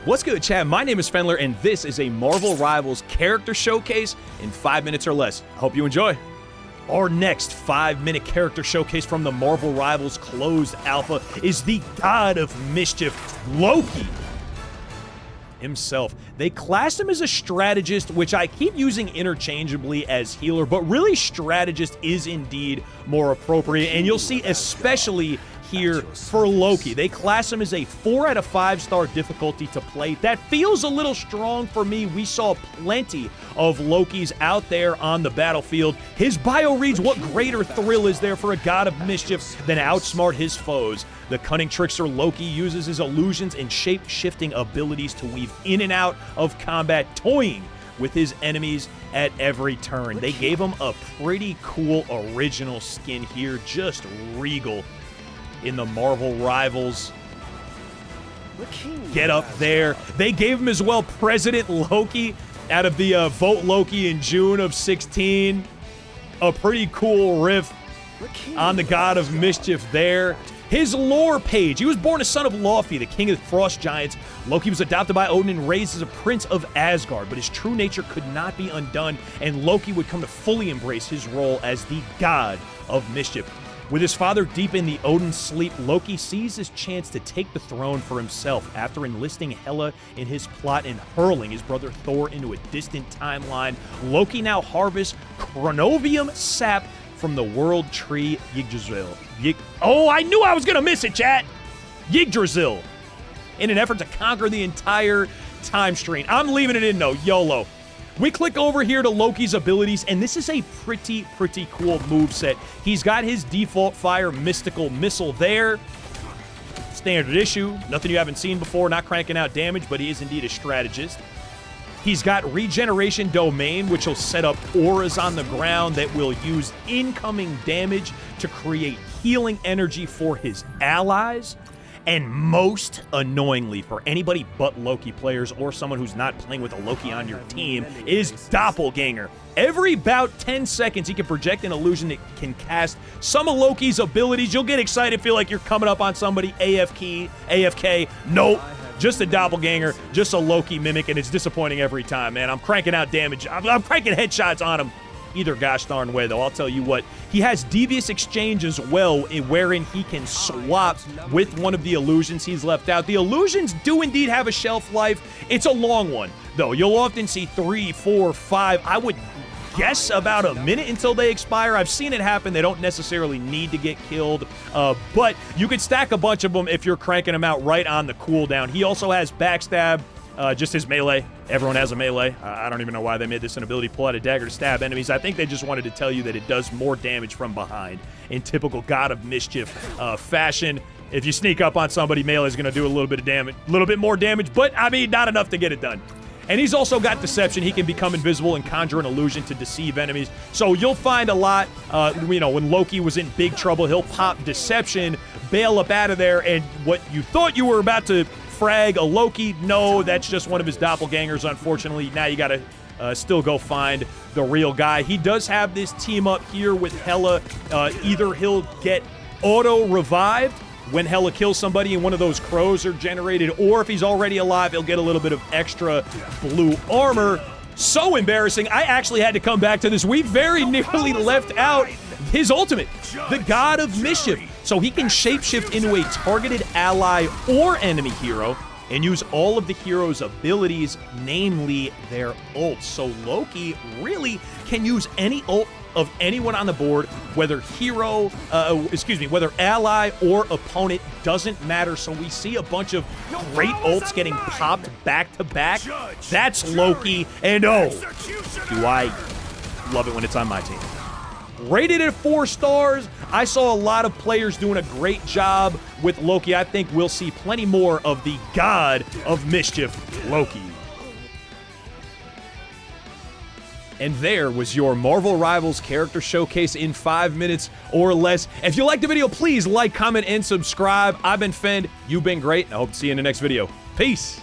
What's good, chat? My name is Fendler, and this is a Marvel Rivals character showcase in 5 minutes or less. I hope you enjoy. Our next 5-minute character showcase from the Marvel Rivals closed alpha is the God of Mischief, Loki himself. They classed him as a strategist, which I keep using interchangeably as healer, but really strategist is indeed more appropriate, and you'll see especially here for Loki. They class him as a 4 out of 5 star difficulty to play. That feels a little strong for me. We saw plenty of Lokis out there on the battlefield. His bio reads, what greater thrill is there for a God of mischief than outsmart his foes? The cunning trickster Loki uses his illusions and shape-shifting abilities to weave in and out of combat, toying with his enemies at every turn. They gave him a pretty cool original skin here, just regal in the Marvel Rivals get up there. They gave him as well President Loki out of the Vote Loki in June of 16. A pretty cool riff on the God of Mischief there. His lore page. He was born a son of Loki, the king of the frost giants. Loki was adopted by Odin and raised as a prince of Asgard, but his true nature could not be undone, and Loki would come to fully embrace his role as the God of Mischief. With his father deep in the Odin sleep, Loki sees his chance to take the throne for himself after enlisting Hela in his plot and hurling his brother Thor into a distant timeline. Loki now harvests Chronovium sap from the world tree Yggdrasil. Oh, I knew I was going to miss it, chat! Yggdrasil. In an effort to conquer the entire time stream. I'm leaving it in, though. YOLO. We click over here to Loki's abilities, and this is a pretty cool moveset. He's got his default fire mystical missile there. Standard issue. Nothing you haven't seen before, not cranking out damage, but he is indeed a strategist. He's got regeneration domain, which will set up auras on the ground that will use incoming damage to create healing energy for his allies. And most annoyingly for anybody but Loki players or someone who's not playing with a Loki on your team is Doppelganger. Every about 10 seconds, he can project an illusion that can cast some of Loki's abilities. You'll get excited, feel like you're coming up on somebody. AFK. Nope. Just a doppelganger, just a Loki mimic, and it's disappointing every time, man. I'm cranking out damage. I'm cranking headshots on him either gosh darn way, though. I'll tell you what. He has Devious Exchange as well, wherein he can swap with one of the illusions he's left out. The illusions do indeed have a shelf life. It's a long one, though. You'll often see 3, 4, 5. I would guess about a minute until they expire. I've seen it happen. They don't necessarily need to get killed, but you could stack a bunch of them if you're cranking them out right on the cooldown. He also has Backstab, just his melee. Everyone has a melee. I don't even know why they made this an ability. Pull out a dagger to stab enemies. I think they just wanted to tell you that it does more damage from behind in typical God of Mischief fashion. If you sneak up on somebody, melee is going to do a little bit of damage, a little bit more damage, but I mean, not enough to get it done. And he's also got Deception. He can become invisible and conjure an illusion to deceive enemies. So you'll find a lot, when Loki was in big trouble, he'll pop Deception, bail up out of there, and what you thought you were about to frag a Loki, no, that's just one of his doppelgangers, unfortunately. Now you gotta still go find the real guy. He does have this team up here with Hela. Either he'll get auto-revived when Hela kills somebody and one of those crows are generated, or if he's already alive, he'll get a little bit of extra blue armor. So embarrassing, I actually had to come back to this. We very nearly left out his ultimate, the God of Mischief. So he can shapeshift into a targeted ally or enemy hero and use all of the hero's abilities, namely their ults. So Loki really can use any ult of anyone on the board, whether whether ally or opponent, doesn't matter. So we see a bunch of great ults getting popped back to back. That's Loki, and oh, do I love it when it's on my team. Rated at 4 stars. I saw a lot of players doing a great job with Loki. I think we'll see plenty more of the God of Mischief, Loki. And there was your Marvel Rivals character showcase in 5 minutes or less. If you liked the video, please like, comment, and subscribe. I've been Fend. You've been great. I hope to see you in the next video. Peace.